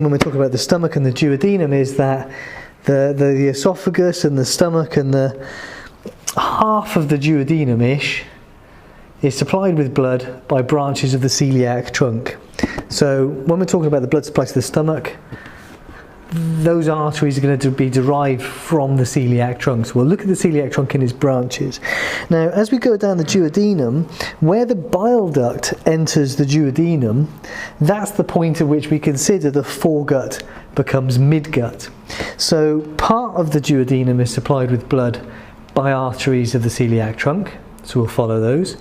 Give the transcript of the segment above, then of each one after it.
when we're talking about the stomach and the duodenum is that the esophagus and the stomach and the half of the duodenum-ish is supplied with blood by branches of the celiac trunk. So when we're talking about the blood supply to the stomach, those arteries are going to be derived from the celiac trunk. So we'll look at the celiac trunk in its branches. Now, as we go down the duodenum, where the bile duct enters the duodenum, that's the point at which we consider the foregut becomes midgut. So part of the duodenum is supplied with blood by arteries of the celiac trunk, so we'll follow those,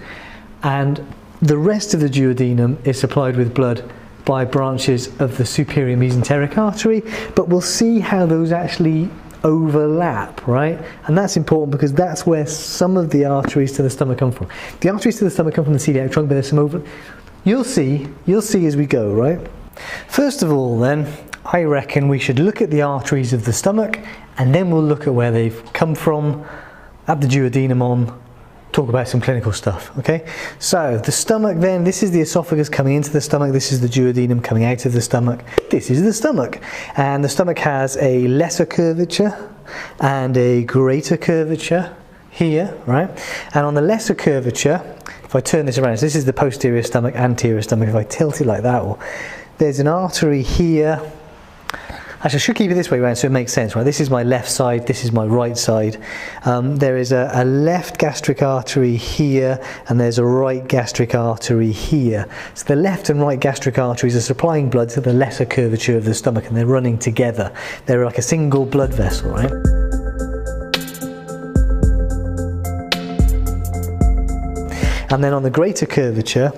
and the rest of the duodenum is supplied with blood by branches of the superior mesenteric artery, but we'll see how those actually overlap, right? And that's important because that's where some of the arteries to the stomach come from. The arteries to the stomach come from the celiac trunk, but there's some over. You'll see as we go, right? First of all then, I reckon we should look at the arteries of the stomach, and then we'll look at where they've come from, at the duodenum on, talk about some clinical stuff, okay? So the stomach then, this is the esophagus coming into the stomach, this is the duodenum coming out of the stomach, this is the stomach. And the stomach has a lesser curvature and a greater curvature here, right? And on the lesser curvature, if I turn this around, so this is the posterior stomach, anterior stomach, if I tilt it like that, or there's an artery here. Actually, I should keep it this way around so it makes sense, right? This is my left side, this is my right side. There is a left gastric artery here, and there's a right gastric artery here. So the left and right gastric arteries are supplying blood to the lesser curvature of the stomach, and they're running together. They're like a single blood vessel, right? And then on the greater curvature,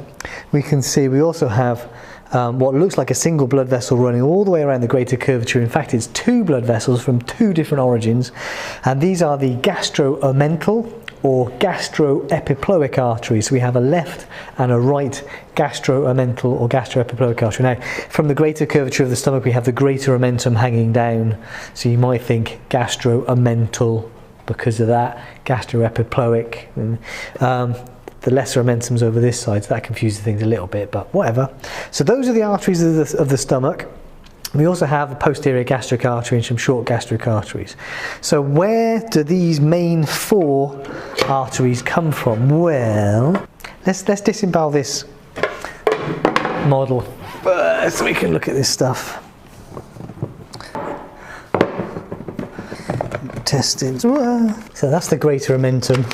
we can see we also have what looks like a single blood vessel running all the way around the greater curvature. In fact, it's two blood vessels from two different origins, and these are the gastro-omental or gastro-epiploic arteries. So we have a left and a right gastro-omental or gastro-epiploic artery. Now, from the greater curvature of the stomach, we have the greater omentum hanging down, so you might think gastro-omental because of that, gastro-epiploic. The lesser omentum's over this side, so that confuses things a little bit, but whatever. So those are the arteries of the stomach. We also have a posterior gastric artery and some short gastric arteries. So where do these main four arteries come from? Well, let's disembowel this model first so we can look at this stuff. Testing. So that's the greater omentum.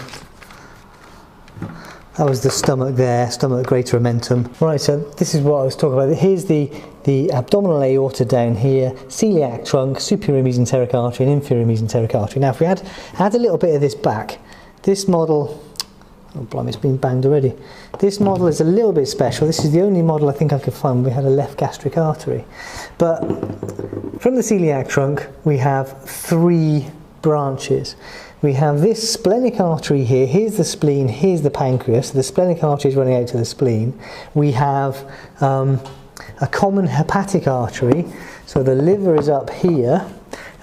That was the stomach there, stomach greater omentum. Right, so this is what I was talking about. Here's the abdominal aorta down here, celiac trunk, superior mesenteric artery and inferior mesenteric artery. Now if we add a little bit of this back, this model, oh blimey, it's been banged already. This model is a little bit special. This is the only model I think I could find where we had a left gastric artery. But from the celiac trunk, we have three branches. We have this splenic artery here, here's the spleen, here's the pancreas, so the splenic artery is running out to the spleen. We have a common hepatic artery, so the liver is up here,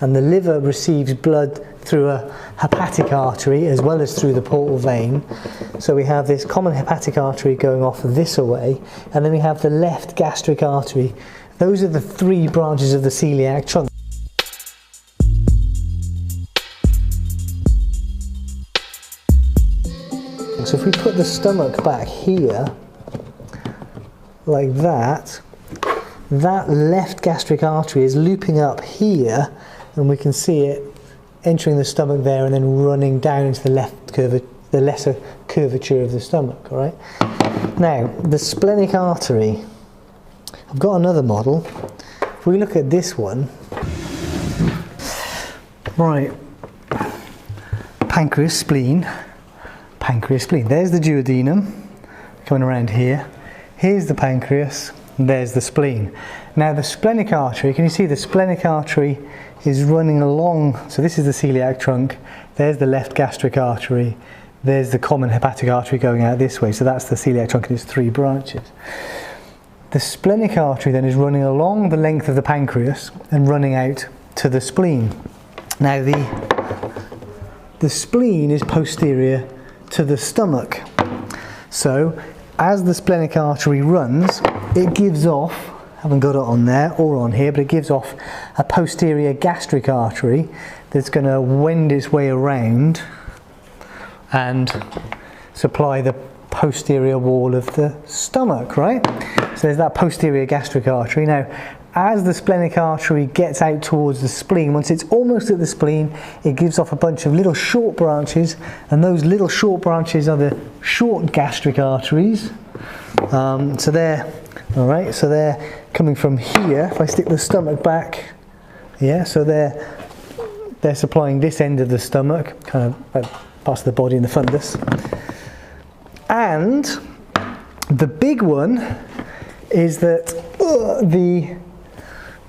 and the liver receives blood through a hepatic artery as well as through the portal vein. So we have this common hepatic artery going off this away, and then we have the left gastric artery. Those are the three branches of the celiac trunk. So if we put the stomach back here, like that, that left gastric artery is looping up here, and we can see it entering the stomach there and then running down into the lesser curvature of the stomach, all right? Now, the splenic artery, I've got another model. If we look at this one, right, pancreas, spleen, there's the duodenum coming around here, here's the pancreas, and there's the spleen. Now the splenic artery, can you see the splenic artery is running along, so this is the celiac trunk, there's the left gastric artery, there's the common hepatic artery going out this way, so that's the celiac trunk and its three branches. The splenic artery then is running along the length of the pancreas and running out to the spleen. Now the spleen is posterior to the stomach, so as the splenic artery runs, it gives off haven't got it on there or on here, but it gives off a posterior gastric artery that's going to wend its way around and supply the posterior wall of the stomach, right? So there's that posterior gastric artery. Now, as the splenic artery gets out towards the spleen, once it's almost at the spleen, it gives off a bunch of little short branches, and those little short branches are the short gastric arteries. So they're coming from here. If I stick the stomach back, yeah, so they're supplying this end of the stomach, kind of parts of the body in the fundus. And the big one is that the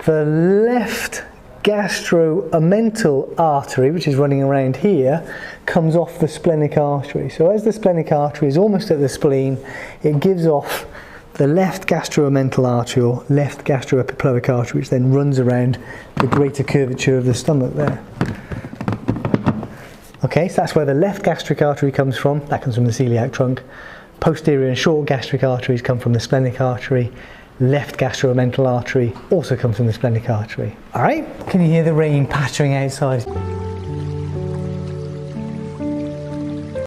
left gastroamental artery, which is running around here, comes off the splenic artery. So as the splenic artery is almost at the spleen, it gives off the left gastroamental artery or left gastroepiploic artery, which then runs around the greater curvature of the stomach there. Okay, so that's where the left gastric artery comes from. That comes from the celiac trunk. Posterior and short gastric arteries come from the splenic artery. Left gastroamental artery also comes from the splenic artery. All right? Can you hear the rain pattering outside?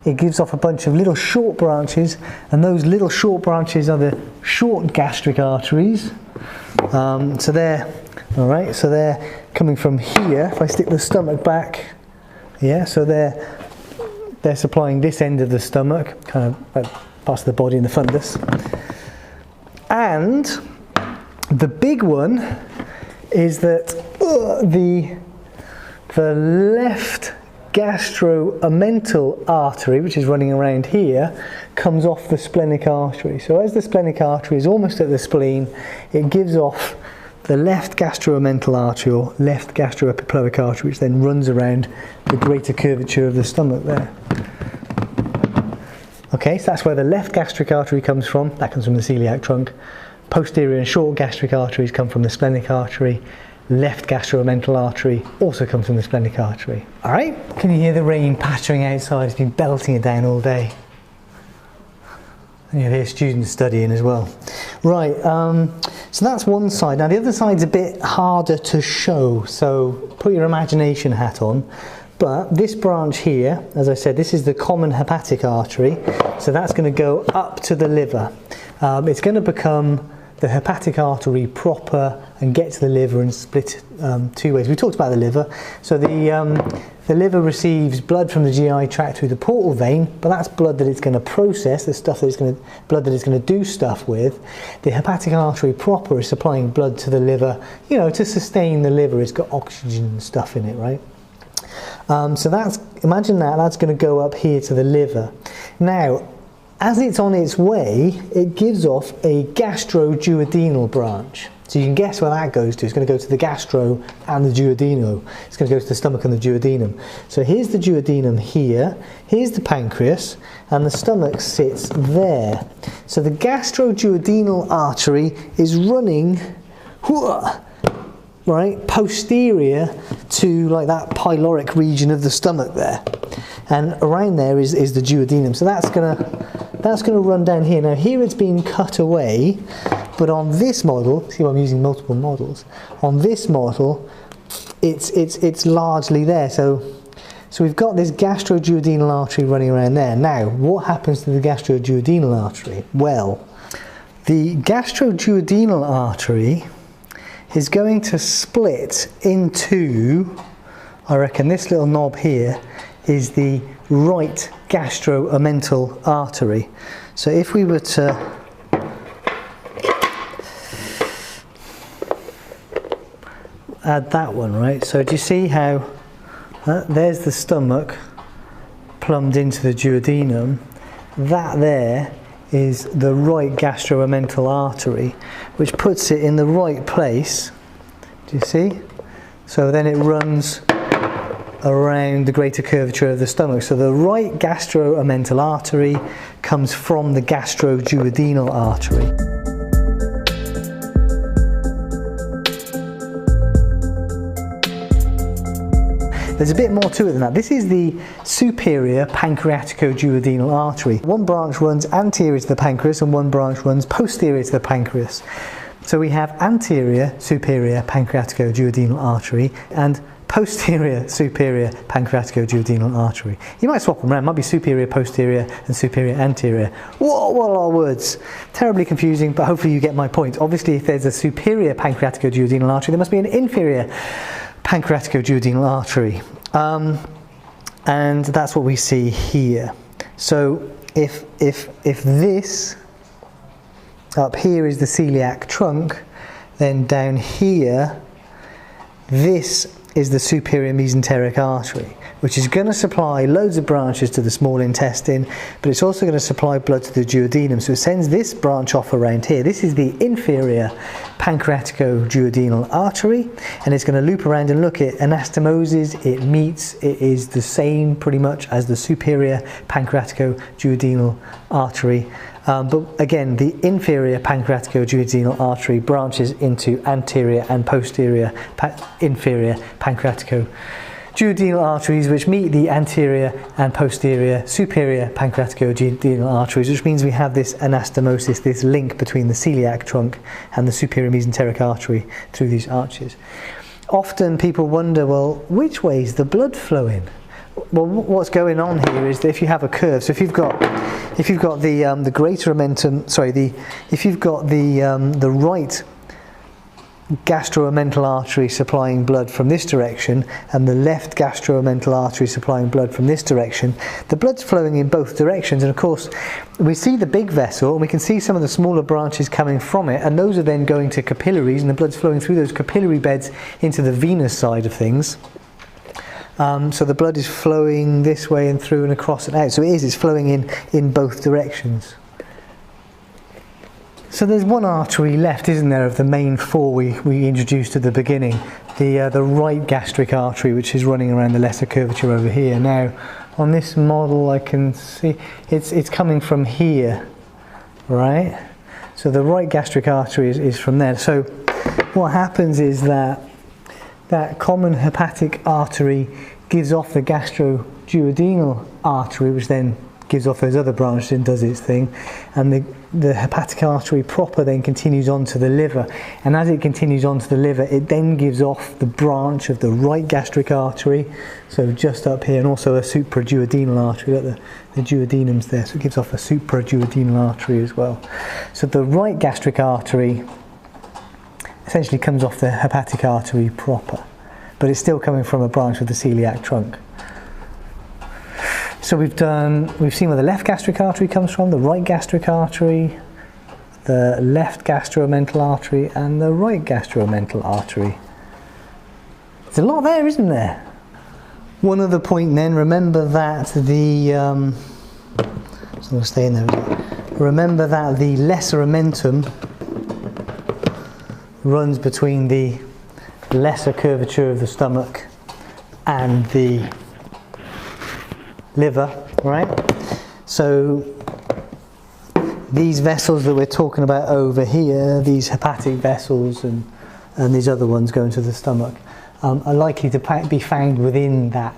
It gives off a bunch of little short branches, and those little short branches are the short gastric arteries. So they're coming from here. If I stick the stomach back, yeah, so they're supplying this end of the stomach, kind of parts of the body in the fundus. And the big one is that the left gastroamental artery, which is running around here, comes off the splenic artery. So as the splenic artery is almost at the spleen, it gives off the left gastroamental artery or left gastroepiploic artery, which then runs around the greater curvature of the stomach there. Okay, so that's where the left gastric artery comes from. That comes from the celiac trunk. Posterior and short gastric arteries come from the splenic artery. Left gastroamental artery also comes from the splenic artery. All right? Can you hear the rain pattering outside? It's been belting it down all day. And you hear students studying as well. Right, so that's one side. Now the other side's a bit harder to show, so put your imagination hat on. But this branch here, as I said, this is the common hepatic artery, so that's going to go up to the liver. It's going to become the hepatic artery proper and get to the liver and split two ways. We talked about the liver. So the liver receives blood from the GI tract through the portal vein, but that's blood that it's going to process, the stuff that it's going to, blood that it's going to do stuff with. The hepatic artery proper is supplying blood to the liver, you know, to sustain the liver. It's got oxygen and stuff in it, right? So that's, imagine that's going to go up here to the liver. Now, as it's on its way, it gives off a gastroduodenal branch. So you can guess where that goes to. It's going to go to the gastro and the duodenal. It's going to go to the stomach and the duodenum. So here's the duodenum here, here's the pancreas, and the stomach sits there. So the gastroduodenal artery is running, right, posterior to like that pyloric region of the stomach there, and around there is the duodenum. So that's gonna run down here. Now here it's being cut away, but on this model, see, I'm using multiple models. On this model, it's largely there. So we've got this gastroduodenal artery running around there. Now, what happens to the gastroduodenal artery? Well, the gastroduodenal artery is going to split into, I reckon this little knob here is the right gastroamental artery. So if we were to add that one, right? So do you see how there's the stomach plumbed into the duodenum? That there is the right gastroamental artery, which puts it in the right place. Do you see? So then it runs around the greater curvature of the stomach. So the right gastroamental artery comes from the gastroduodenal artery. There's a bit more to it than that. This is the superior pancreatico-duodenal artery. One branch runs anterior to the pancreas and one branch runs posterior to the pancreas. So we have anterior superior pancreatico-duodenal artery and posterior superior pancreatico-duodenal artery. You might swap them around, it might be superior posterior and superior anterior. Whoa, what are words? Terribly confusing, but hopefully you get my point. Obviously, if there's a superior pancreatico-duodenal artery, there must be an inferior pancreatico-duodenal artery. And that's what we see here. So if this up here is the celiac trunk, then down here, this is the superior mesenteric artery, which is going to supply loads of branches to the small intestine, but it's also going to supply blood to the duodenum. So it sends this branch off around here. This is the inferior pancreatico-duodenal artery, and it's going to loop around and look at anastomoses. It meets, it is the same pretty much as the superior pancreatico-duodenal artery. But again, the inferior pancreatico-duodenal artery branches into anterior and posterior inferior pancreatico-duodenal arteries, which meet the anterior and posterior superior pancreatico-duodenal arteries, which means we have this anastomosis, this link between the celiac trunk and the superior mesenteric artery through these arches. Often people wonder, well, which way is the blood flowing? Well, what's going on here is that if you have a curve, so if you've got the greater omentum, if you've got the right gastroomental artery supplying blood from this direction and the left gastroomental artery supplying blood from this direction, the blood's flowing in both directions, and of course we see the big vessel and we can see some of the smaller branches coming from it, and those are then going to capillaries, and the blood's flowing through those capillary beds into the venous side of things. So the blood is flowing this way and through and across and out. So it's flowing in both directions. So there's one artery left, isn't there, of the main four we introduced at the beginning, the right gastric artery, which is running around the lesser curvature over here. Now, on this model, I can see it's coming from here, right? So the right gastric artery is from there. So what happens is that common hepatic artery gives off the gastroduodenal artery, which then gives off those other branches and does its thing, and the hepatic artery proper then continues on to the liver, and as it continues on to the liver, it then gives off the branch of the right gastric artery, so just up here, and also a supraduodenal artery. Look, the duodenum's there, so it gives off a supraduodenal artery as well. So the right gastric artery essentially comes off the hepatic artery proper, but it's still coming from a branch of the celiac trunk. So we've seen where the left gastric artery comes from, the right gastric artery, the left gastroomental artery, and the right gastroomental artery. There's a lot there, isn't there? One other point then, remember that remember that the lesser omentum runs between the lesser curvature of the stomach and the liver, right? So these vessels that we're talking about over here, these hepatic vessels and these other ones going to the stomach, are likely to be found within that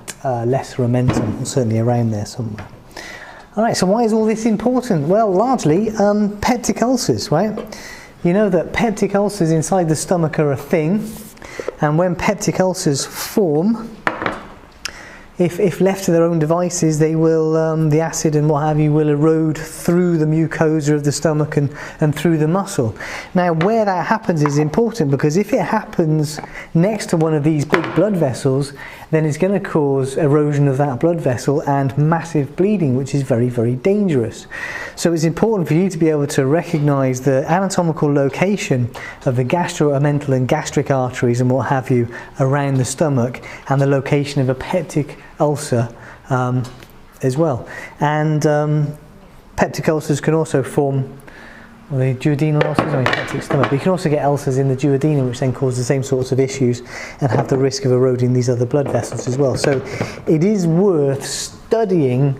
lesser omentum, certainly around there somewhere. Alright, so why is all this important? Well, largely peptic ulcers, right? You know that peptic ulcers inside the stomach are a thing, and when peptic ulcers form, if left to their own devices, they will, the acid and what have you, will erode through the mucosa of the stomach and through the muscle. Now, where that happens is important, because if it happens next to one of these big blood vessels, then it's going to cause erosion of that blood vessel and massive bleeding, which is very, very dangerous. So it's important for you to be able to recognize the anatomical location of the gastroomental and gastric arteries and what have you around the stomach, and the location of a peptic ulcer as well. And peptic ulcers can also form, the duodenal ulcers, peptic stomach, but you can also get ulcers in the duodenum, which then cause the same sorts of issues and have the risk of eroding these other blood vessels as well. So it is worth studying